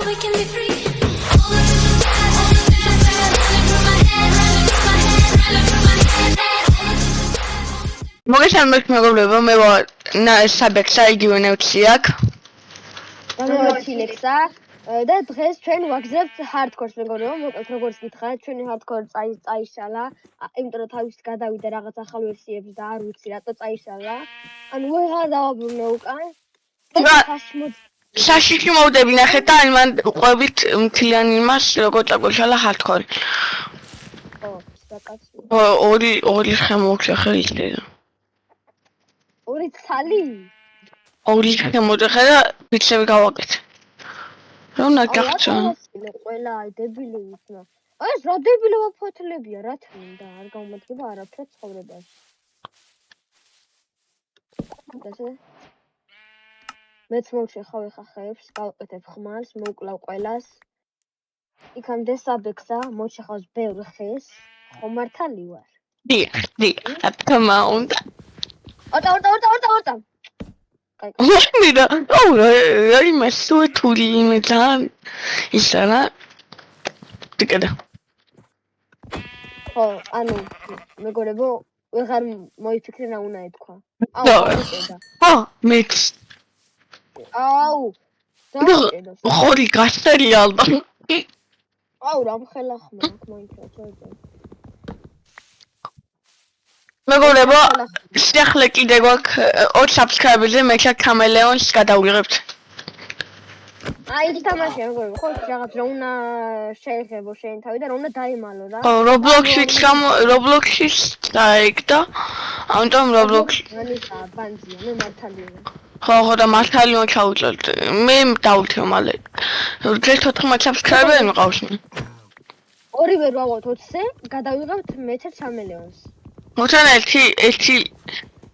we can be free. All the bitches sad, all the bitches sad, running through my head, running through my head, running through my head. All the bitches sad, all the bitches. მოგესალმებით მეგობრებო, მე ვარ საბექსა, იგივე ნევცი აქ. გამოვაჩილექსა და დღეს ჩვენ ვაგზავნებთ ჰარდკორს მეგობრებო, მოკლედ როგორც გითხარით, ჩვენი ჰარდკორი წაიშალა, იმიტომ რომ თავის გადავიდა რაღაც ახალ ვერსიებს და არ ვიცი რატო წაიშალა. ანუ ვეღარ დავაბრუნე უკან. საშიში მოვდები ნახეთ და მან ყვებით მთლიანი იმას როგორ წაგვეშალა ჰარდკორი. ო, საკაცი. ორი ხე მოვქცე ხელით. ორი ცალი? ორი ხე მოვხე და ბიჭები გავაკეთე. რა უნდა გახცო? ყველა დებილი იქნა. ეს რა დებილობა ფოთლებია, რა თქმა არ გამოდგება არაფრად ცხოვრებაში. ესე მეც მოვშეხავ ეხა ხეებს, გავაკეთებ ხმალს, მოვკლავ ყველას. იქამდე საბექსა, მოვშეხავს ბევრ ხეს, ხომ მართალი ვარ? დიახ, რა თქმა უნდა. ოტა. მira, რა იმას სუეთული იმე ძალიან ისა რა. ტიკედა. ხო, ანუ მეგობრებო, ვეღარ მოიფიქრე რა უნდა ეთქვა. აუ, მეც. აუ. ხორი გასწრია ალბათ. აუ, რამხელა ხმა, მოიქრა ჩაიწერე. მეგობრებო, სიახლე კიდე გვაქვს 2 subscriber-ზე, მე კამელეონს გადავიღებთ. აი, თამაში მეგობრებო, ხო რაღაც რა უნდა შეეხებო შენ თავი და რა უნდა დაიმალო რა. ხო, Roblox-ის დაიგდა. ამიტომ Roblox-ი. ანისა, ბანძია, მე მართალია. ხო, და მართალი ჩავუწევთ. მე დავუთევ მალე. დღეს 14 subscriber მიყავს. ორივე ვაღვოთ 20-ზე, გადავიღებთ მეცე კამელეონს. მოთან ერთი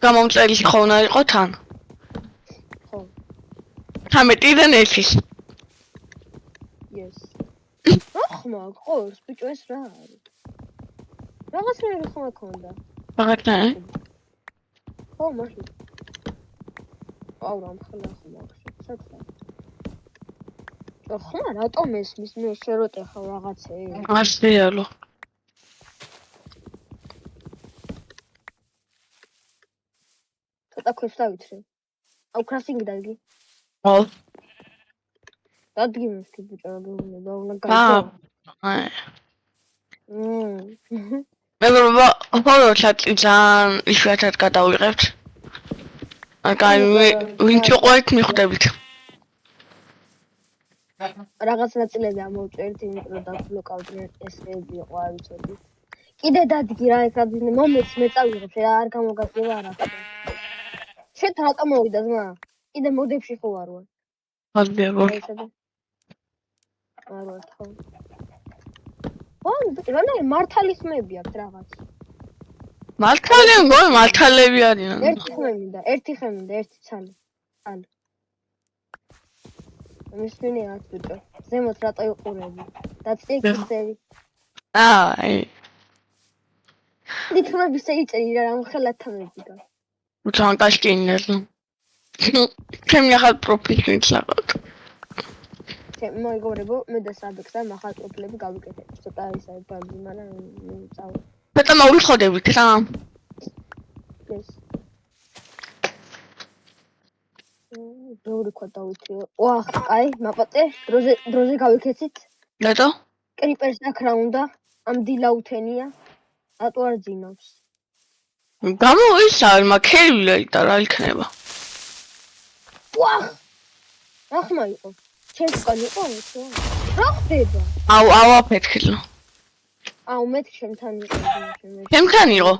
გამომწერილი ხო უნდა იყო თან. ხო. 13-დან 1-ის. Yes. ახმა, ყოს, ბიჭო ეს რა არის? რაღაც მე ხმა ქონდა. რაღაცა? ხო, მაშინ. აუ, რამხელა ხმა, საცა. ხმა, რატომ ესმის მე შეროტე ხარ რაღაცეები? არსეალო. ცოტა ქვევს დავითრე. აუ, კრაფტინგი დადგი. ხო. დადგი მეთქი ბიჭო, რა გეუბნება, უნდა გაიგო. მეგობრებო, ხოლო ჩატი ძალიან იშვიათად გადავიღებთ. აი, ვინც იყო იქ მიხვდებით. რაღაც ნაწილები ამოვწერთ, იმიტომ რომ დაბლოკავდნენ ესეები იყო, არ ვიცოდი. კიდე დადგი რა, ეხლა მომეც მე წავიღებ, არ გამოგაგება არაფერი. შენ რატომ მოვიდა ძმა? კიდე მოდებში ხო არ ვარ? ალბათ. არ ვარ ხო. ო, რანაირ მართალი ხმები აქვს რაღაც. მართალები არიან. ერთი ხე მინდა, ერთი ცალი. ალი. მისმინე არ ბიჭო. ზემოთ რატო იყურები? დაწი ქცევი. აი. დიქნები შეიწერი რა მხელად თამებიდა. უთან კაშკინეს. ჩემი ახალ პროფილი ჩაყავთ. მეგობრებო, მე და საბექსა ახალ პროფილები გავიკეთებ. ცოტა ისე ბანძი, მაგრამ წავა. ცოტა მოვიხოდებით რა. ეს. ბევრი ქვა დავითიო. ვახ, აი, მაპატე, დროზე გავიქეცით. რატო? კრიპერს აქ რა უნდა? ამ დილაუთენია. რატო არ ძინავს? გამოიშალ მაქერილი და რა იქნება? ვახ! რა ხმა იყო? ჩემს უკან იყო ისე? რა ხდება? აუ, აფეთქილო. აუ, მეთქი ჩემთან იყო. ჩემთან იყო?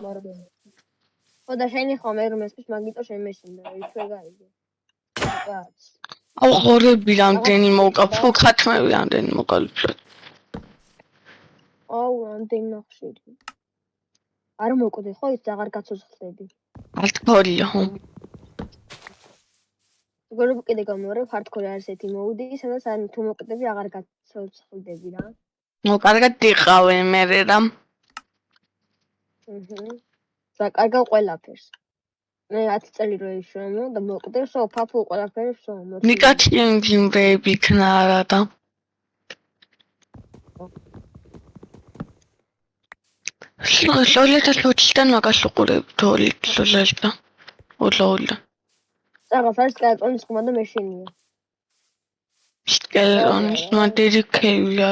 ხო და შენი ხო მე რომ ესმის მაგიტო შემეშინდა, ისე გაიგე. კაც. აუ, ხორები რამდენი მოკა, ფულხათმები რამდენი მოკალიფლად. აუ, რამდენი ნახშირი. არ მოკვდე ხო ის აღარ გაცოცხლდები. ჰარდკორია ხო? როგორ კიდე გამოვარებ ჰარდკორი არის ერთი მოუდი, სადაც არ თუ მოკვდები აღარ გაცოცხლდები რა. ნუ კარგად იყავე მე რა. და კარგავ ყველაფერს. მე 10 წელი რო იშრომო და მოკვდე, შო ფაფუ ყველაფერს შო. ნიკატი ინჯინრები იქნა რა და. 2020-დან მაგას უყურებ თოლი-თოლაშდა. ოლა. წაღა ფარს კარტონის ხმა და მეშინია. სკელეტონის მოდირი ქეივია.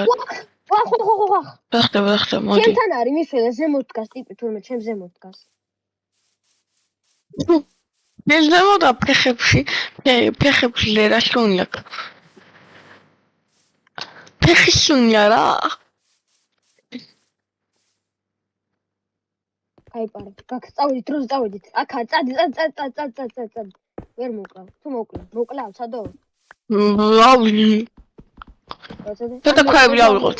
ხო. ხახტა, მოდი. ჩემთან არის მისვლა ზემოთ დგას ტიპი თურმე ჩემ ზემოთ დგას. ზემოდა ფეხებში ლერა შუნია. ფეხი შუნია რა. გაიპარა. გაგწავიდით, დროს წავიდით. აქა, წადი. ვერ მოკლა. თუ მოკლავ, სადო? რავი. ცოტა ქვევი ავიღოთ.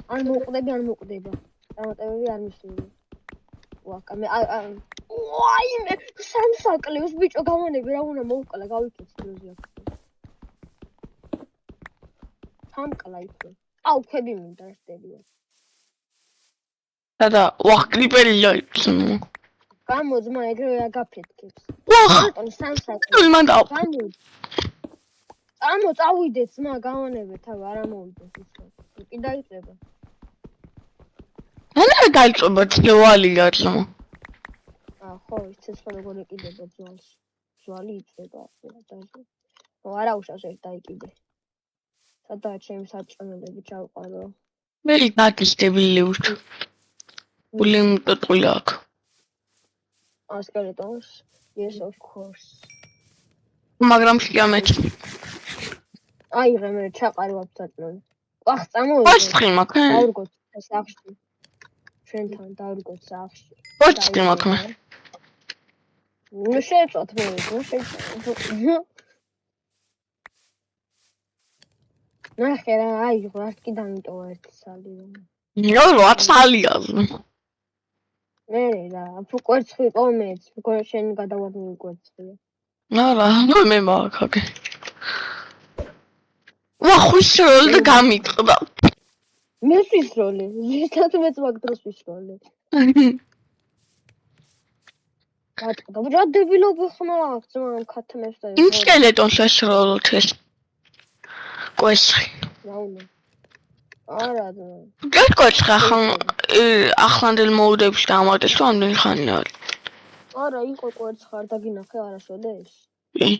ან მოკვდება. დამატებები არ მისული. ვაკა მე ვაიმე, სამსაკლევს ბიჭო გამონები რა უნდა მოვკლა, გავიქეც დროზე აქ. სამკლა იქ. აუ, ქვები მინდა სტებია. და ვახ კრიპერია ის. გამოძმა ეგრევე აგაფეთქებს. ვახ, სამსაკლევს. მან და წავიდეთ ძმა გამონებეთ, თავი არ ამოვიდეს ისე. კი დაიწება. ანა გაიწობა ძვალია ძმა. ხო, ის როგორ ეკიდება ძვალს. ძვალი იწება ასე. ხო, არა უშავს ერთ დაიკიდე. სადაა ჩემი საჭმელები ჩავყარო. მე დაგისტები უშ. ულიმ ტოტყულაკ. სკელეტონს? Yes, of course. მაგრამ შეამეჩ. აიღე მე ჩაყარი ვაფსატნო. ვახ წამოვიდე. პოსტი მაქვს. დავრგოთ სახში. ჩვენთან დავრგოთ სახში. პოსტი მაქვს. ნუ შეწოთ მე, ნუ შეწოთ. ნახე რა, აიღო, არც კი დამიტოვა ერთი სალი. ნო, აცალია. მე რა, αφού კვერცხი ყომეც, შენ გადავარდნი კვერცხია. არა, მე მაქვს. ვახ, ვისროლ გამიტყდა. მე ვისროლე, ზუსტად მეც მაგ დროს ვისროლე. გატყდა, რა დებილობი ხმარ, ძმა ქათმებს და იმ სკელეტონს ვისროლოთ ეს. კვესხი. რაუნე. არა და. გაკოცხა ახლანდელ მოუდებს დამატეს თუ ამდენი ხანი არის. არა, იყო კვერცხი არ დაგინახე არა შოდეს. კი.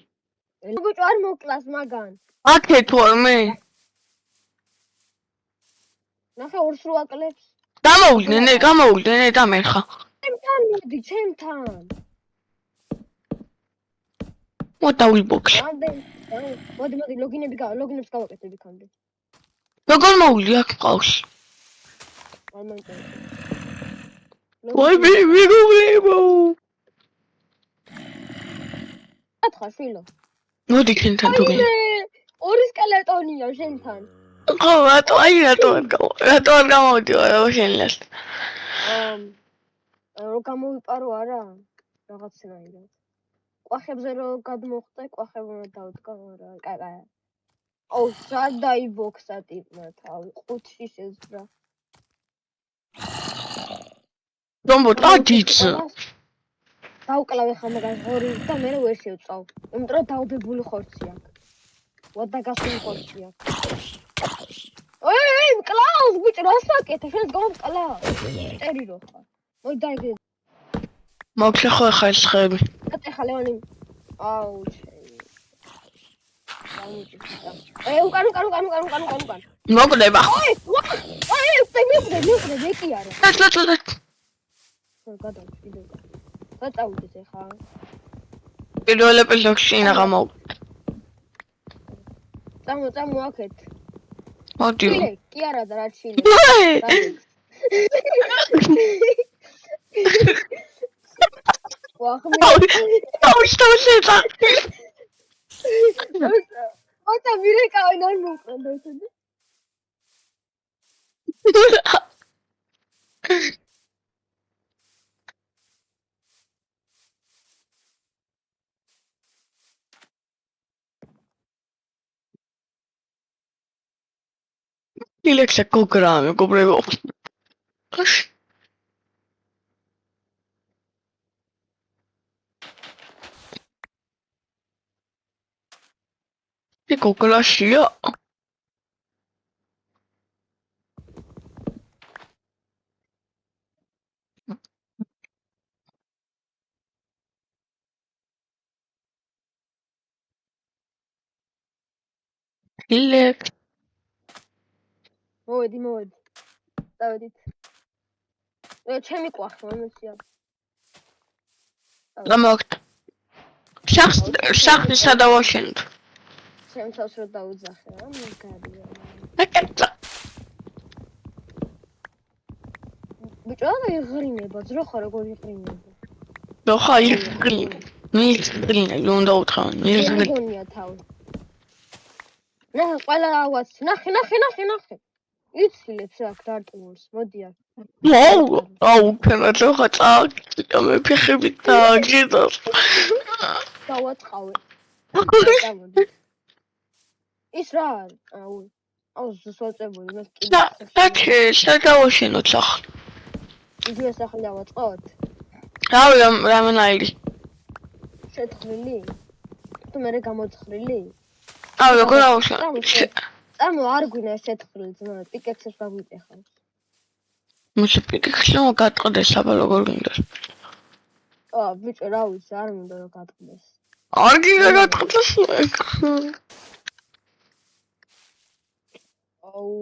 ბიჭო არ მოკლას მაგან. აკეთო მე. ნახე ორს რო აკლებს. გამოვიდნენ დამერხა. ჩემთან მოდი, ჩემთან. მოდავიბოქში. მოდი, ლოგინებს გავაკეთებ იქამდე. როგორ მოვული აქ ყავს? არ მაინტერესებს. ვაი მე გულებო. ათხა შვილო. მოდი ქენთან თუ მე. ორი სკელეტონია შენთან. ხო, რატო არ გამოვიდი რა შენლას? რო გამოვიპარო არა? რაღაცნაირად. ყვახებზე რო გადმოხდა, ყვახებმა დავდგა, რა, კაკა. აუ, სად დაიბოქსა ტიპმა თავი, ყუთში შეძრა. რომბო დადიც. დავკლავე ხა მაგას ორი და მე ვერ შევწავ. იმიტომ რომ დაუბებული ხორცი აქვს. ვადა გასული ხორცი აქვს. ეი, კლაუს, ბიჭო, რა საკეთე? შენს გამოვკლა. ტერი რო ხარ. მოდი დაიგე. მოკლე ხო ხა ეს ხები. ატეხა ლევანი. აუ, უკან. მოკლება. მე კი არა. ლატ. გადავიდე. დაწავიდეთ ახლა. პირველ ეპიზოდში ნაღამო. წამო აქეთ. მოდი. კი არა და რა ჩილი. ვახმე. აუ, შტავშეთა. ოცა მირეკავენ არ მოყდა ისე. Dilekse kokeraame koprego. Τι κοκκαλασία. ილეკ. მოვედი. დავედით. ჩემი ყვახი მომეცია. გამოგთ. სახში სადავაშენთ. ჩემ თავს რო დაუძახე რა, მაგარია. აკეთა. ბიჭო, რა იღრინება, ძროხა როგორ იღრინება. ნახა იგრინ. მიგრინ, უნდა უთხრა. მიგრინ. გონია თავი. ნახე, ყველა ავაც, ნახე. იცილებს აქ დარტყმულს, მოდი აქ. აუ, ფენად ხა წააგდა მე ფეხებით დააგდას. დავაწყავე. ის რა არის? აუ, ზუსტად მე და შედავაშენოთ სახ. იგივე სახელი დავაწყოთ. რავი, რამენაირი. შეთხრილი? თუ მე გამოცხრილი? აუ, როგორ დავაშენოთ? წამო არ გვინა შეთხრილი ძმა, პიკექსებს გაგვიტეხავს. მუსი პიკექსი მოგატყდეს აბა როგორ გინდა. ბიჭო, რა ვიცი, არ მინდა რომ გატყდეს. არ გინდა გატყდეს. აუ.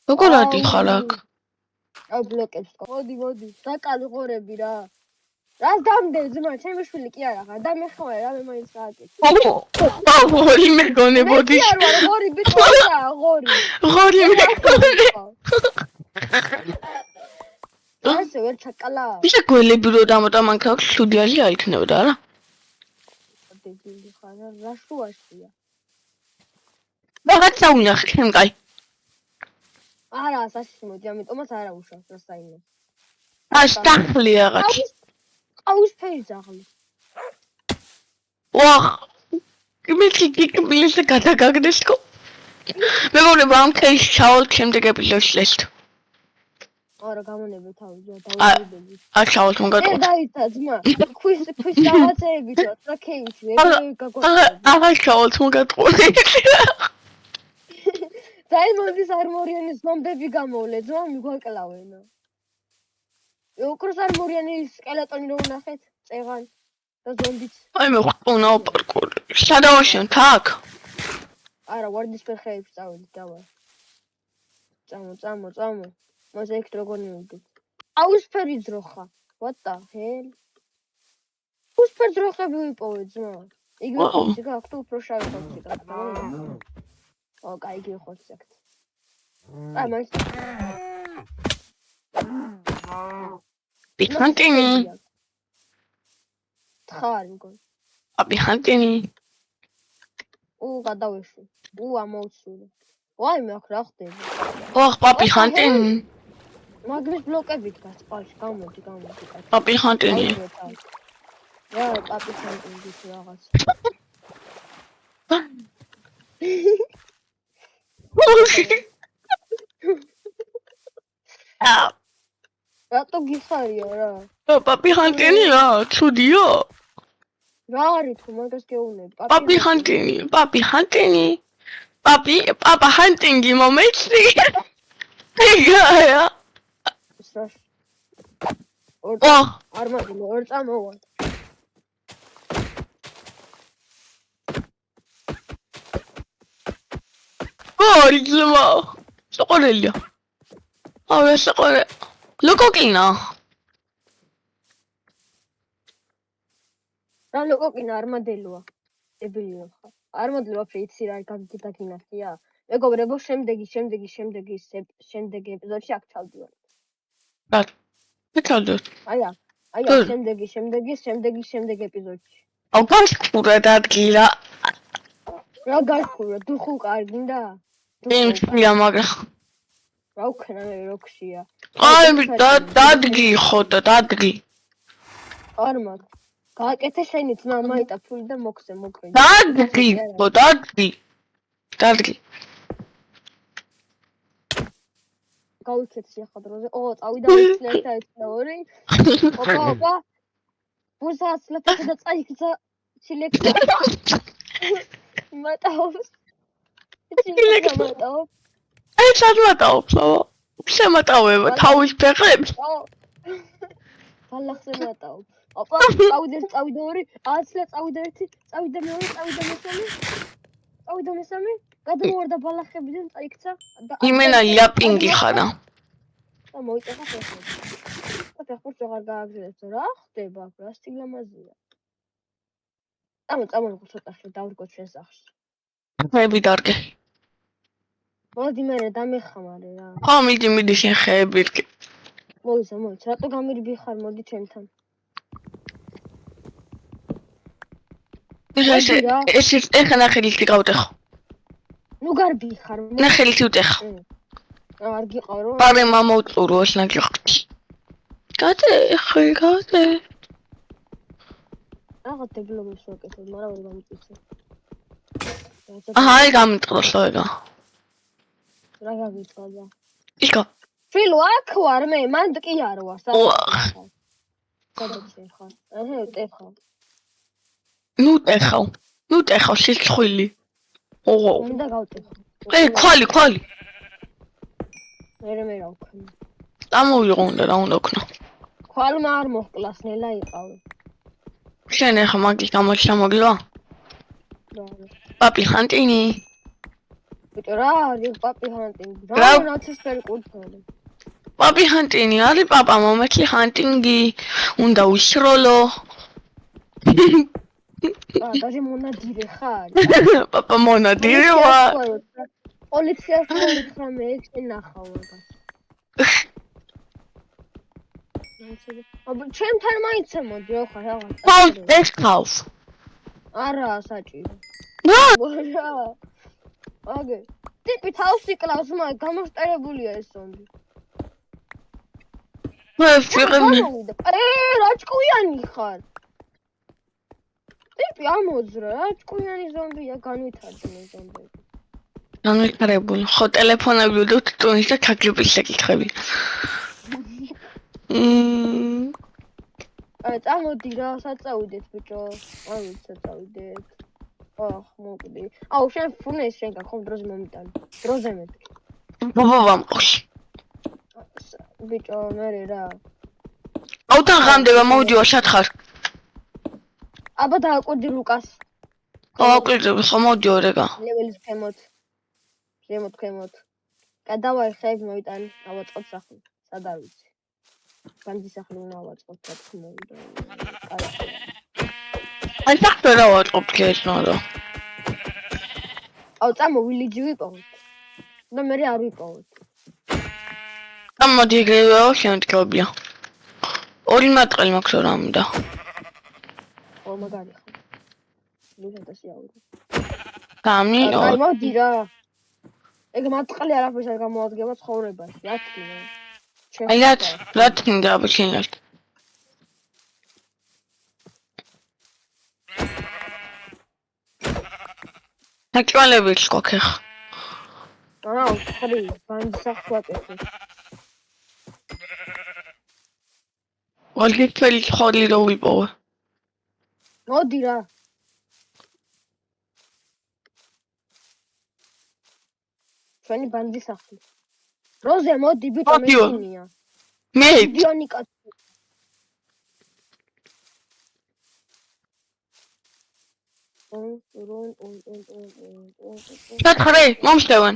როგორ ადიხარ აქ? აუ ბლოკებს. მოდი, საკალი ღორები რა. რას დამდე ძმა, ჩემი შვილი კი არა ხარ და მე ხარ რა მე მაინც გააკეთე. ღორი მეგონებოდი. მე არ ვარ ღორი ბიჭო რა ღორი. ღორი მეგონე. ასე ვერ ჩაკალა. ისა გველები რო დამოტამანქა აქვს შუდიალი აიქნებოდა რა. დებილი ხარ რა შუაშია. რაღაც საუნახე ჩემ კაი. არა სასი მოდი ამიტომაც არა უშავს რა საინო. ასტახლი რაღაც. ყავისფერი ზაღლი. ვახ. კიმეთი კიკბილეს გადაგაგდეს ხო? მეგობრებო ამ кейს ჩავალ შემდეგ ეპიზოდში ლესთ. არა გამონებე თავი დავიდები. არ ჩავალ მოგატყოთ. დაიცა ძმა. ქვის რაღაცეები თო რა кейსი გაგვაქვს. აღარ ჩავალ მოგატყოთ. დაიმონდის არმორიანის ნომდები გამოვლე ძმა მიგვაკლავენა. უკროს არმორიანი სკელეტონი რო ვნახეთ წეღან და ზომბიც. აი მე ხტუნაო პარკური. სადავაშენთ აქ? არა ვარდისფერ ხეებში წავედი დავა. წამო. მოზე იქ როგორ მივიდეთ. აუსფერი ძროხა. What the hell? უსფერ ძროხები ვიპოვე ძმა. იგივე ხორცი გაქვს თუ უფრო შავი ხორცი გაქვს. კაი იგივე ხორცი აქვს. აი მაინც ბიხანტინი. თხარი მგონი. აბიხანტინი. გადავეშვი. ამოვცურე. ვაი მე აქ რა ხდება? ოხ, ბიხანტინი. მაგრის ბლოკებით გასწავში, გამოდი. ბიხანტინი. რა, ბიხანტინი რაღაც. რატო გიხარია რა? ბიხანტინი რა, ცუდია. რა არის თუ მაგას გეუბნები? ბიხანტინი. პაპა ჰანტინგი მომეცი. ეგაა. არმადილო ორ წამოვა. ორი ძმა. საყოლელია. ავე საყოლე. ლოკოკინა. რა ლოკოკინა არმადელოა. დებილია ხა. არმადელო ვაფშე იცი რა გაგინახია. მეგობრებო შემდეგი ეპიზოდში აქ ჩავდივარ. რა? მეთქალდეთ. აი შემდეგი ეპიზოდში. აუ გასკურა დადგილა. რა გასკურა? დუხუ კარგინდა? დემწია მაგრამ. რა უქნა მე როქშია. აი დადგი ხო და დადგი. არ მაგ. გააკეთე შენი ძმა მაიტა ფული და მოქცე მოკვე. დადგი ხო დადგი. გავიქეცი ახლა დროზე. წავიდა ერთი ორი. ოპა. ბუსას ლათქე და წაიქცა სილექცია. მატაობს. მატაობს. აი სად მატაობს? შე მატავება თავის ფეხებს. ბალახზე მატაობს. ოპა, წავიდე 2, 10 წავიდე 1, წავიდე 2, წავიდე 3. წავიდე 3. გადმოვარდა ბალახებიდან, წაიქცა. იმენა იაპინგი ხარა. და მოიწეხა ფეხი. და ფეხბურთს აღარ გააგზავნეს. რა ხდება? რა სტილამაზია. წამო ცოტა ხე დავრგო ჩვენ სახლს. ხეები დარგე. მოდი მე დამეხამარე რა. ხო მიდი შენ ხეები რკე. მოიცა, რატო გამირბი ხარ, მოდი ჩემთან. ეს ეხა ნახელითი გავტეხო. ნუ გარბი ხარ. ნახელითი ვტეხო. არ გიყავ რომ პარე მომოწურო ეს ნაგიხი. გადაიხე. რაღაც დებლობის ვაკეთებ, მაგრამ ვერ გამიწევ. აი გამიტყროსო ეგა. რა გაგიწყდა? იკო. ფილო აქ ვარ მე, მანდ კი არ ვარ. სადაც ხარ? ტეხავ. ნუ ტეხავ სიცხვილი. მინდა გავტეხო. ქვალი. მე რა ვქნა. დამოვიღო რა უნდა ვქნა. ხვალმა არ მოხკლას, ნელა იყავი. შენ ახლა მაგის გამოჩა მოგივა? პაპი ხანტინი. ბიჭო რა არის პაპი ხანტინი? რა ნაცისფერი კურთხევი. პაპი ხანტინი არის პაპა მომექი ხანტინგი. უნდა უშროლო. დაჟე მონადირე ხარ? პაპა მონადირე ვარ. პოლიციას მოიწვა მე ეგ ნახავ მაგას. აბა ჩემთან მაინც მოდი ხო რაღაც. ხო ეს ხავს. არა საჭირო. რა? აგე. ტიპი თავს იკლავს, მაგრამ გამოსტერებულია ეს ზომბი. მე ფიღები. რა ჭკვიანი ხარ? ტიპი ამოძრა, რა ჭკვიანი ზომბია, განვითარდნენ ზომბები. განვითარებული. ხო ტელეფონები ვიდოთ ტონის და ჩაგლების საკითხები. წამოდი რა, საწავიდეთ ბიჭო. არ ვიცი წავიდეთ. აх, მოკლდი. აუ, შენ ფუნეს შენ გახომ დროზე მომიტანი. დროზე მეთქი. ბაბა მყოში. ბიჭო, მე რა. აუთან ღამდება მოვიდიო სათხარ. აბა დააკვირდი ლუკას. ხო, აკვირდები, ხო მოვიდიო რეგა. ლეველის ქვემოთ. ზემოთ ქვემოთ. გადავარ ხეები მოვიტანი, ავაწყოთ სახლი. სად არ ვიცი. განძი სახლი უნდა ავაწყოთ, რა თქმა უნდა. აი საერთოდ რა ვაწყობ ქეშნოდა. აუ წამო ვილიჯი ვიპოვოთ. და მე არ ვიპოვოთ. ამოდი ეგრევე შემდგებია. ორი მატყელი მაქვს რა მინდა. ო მაგარი ხო. ლუზენტასი აურო. სამი აი მოდი რა. ეგ მატყელი არაფერს არ გამოადგება ცხოვრებაში, რა თქმა. აი რა თქმა აბჩინოს. აკვალები შეკეხ. აა, ხრი, ბანდი სახვალები. ვალგი თელი ხოდი რო ვიპოვე. მოდი რა. ჩვენი ბანდი სახლი. როზე მოდი ბიჭო მეცინია. მე ბიონი კაცი. სათხრე მომშევენ.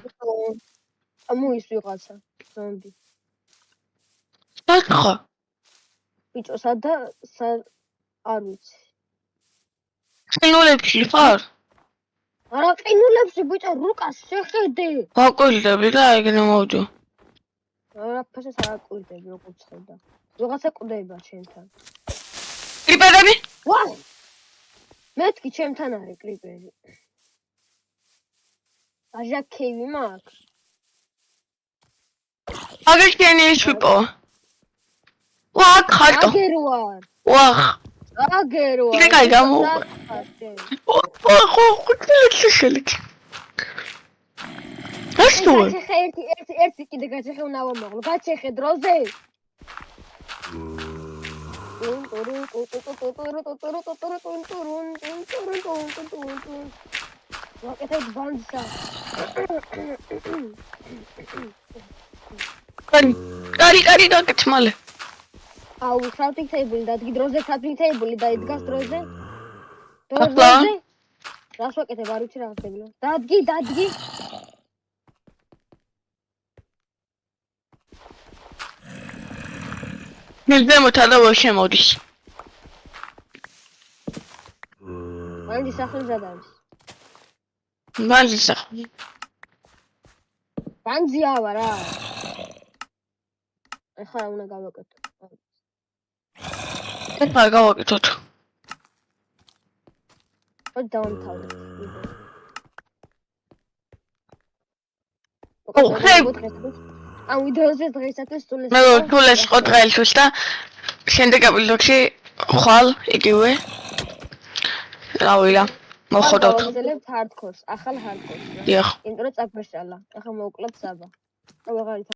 ამოის ვიღაცა ზომბი. სათხა. ბიჭო სადა არ ვიცი. ყინულებში ხარ? არა ყინულებში ბიჭო რუკას შეხედე. ვაკვირდები და ეგრე მოვიდო. არაფერს არ აკვირდები როგორც ხედა. ვიღაცა კვდება ჩემთან. კრიპერები? ვა! მეთქი ჩემთან არის კრიპერი. აჟაკები მაქვს. აგერკენი ის ვიპოვე. ვაკ ხალტო. აგერვარ. ვახ. აგერვარ. იქ კაი გამო. ხო, ხუთი. ასტო. ერთი კიდე გაჩეხე უნდა ვამაღლო. გაჩეხე დროზე. ვაკეთებ ბანძა. კარი გაკეთე მალე. აუ, crafting table დადგი დროზე crafting table დაიდგას დროზე. ახლა? დროზე. რას ვაკეთებ, არ ვიცი რა ხდებია. დადგი. მიზემოთა და ვერ შემოდის. მანდი სახლი ზადავს. მანძისა. ბანძიავა რა. ეხლა რა უნდა გავაკეთო? ეხლა გავაკეთოთ. ხოდი დავამთავრეთ ვიდეო. ო, ხე! ამ ვიდეოზე დღეისათვის სულ მე თულეს ყოდღელთვის და შემდეგ ეპიზოდში ხვალ იგივე. რავილა. მოხოდოთ. ვაგზელებთ hardcore-ს, ახალ hardcore-ს. დიახ. იმიტომ რომ წაგვეშალა. ახლა მოვკლებ საბა. ვაღარ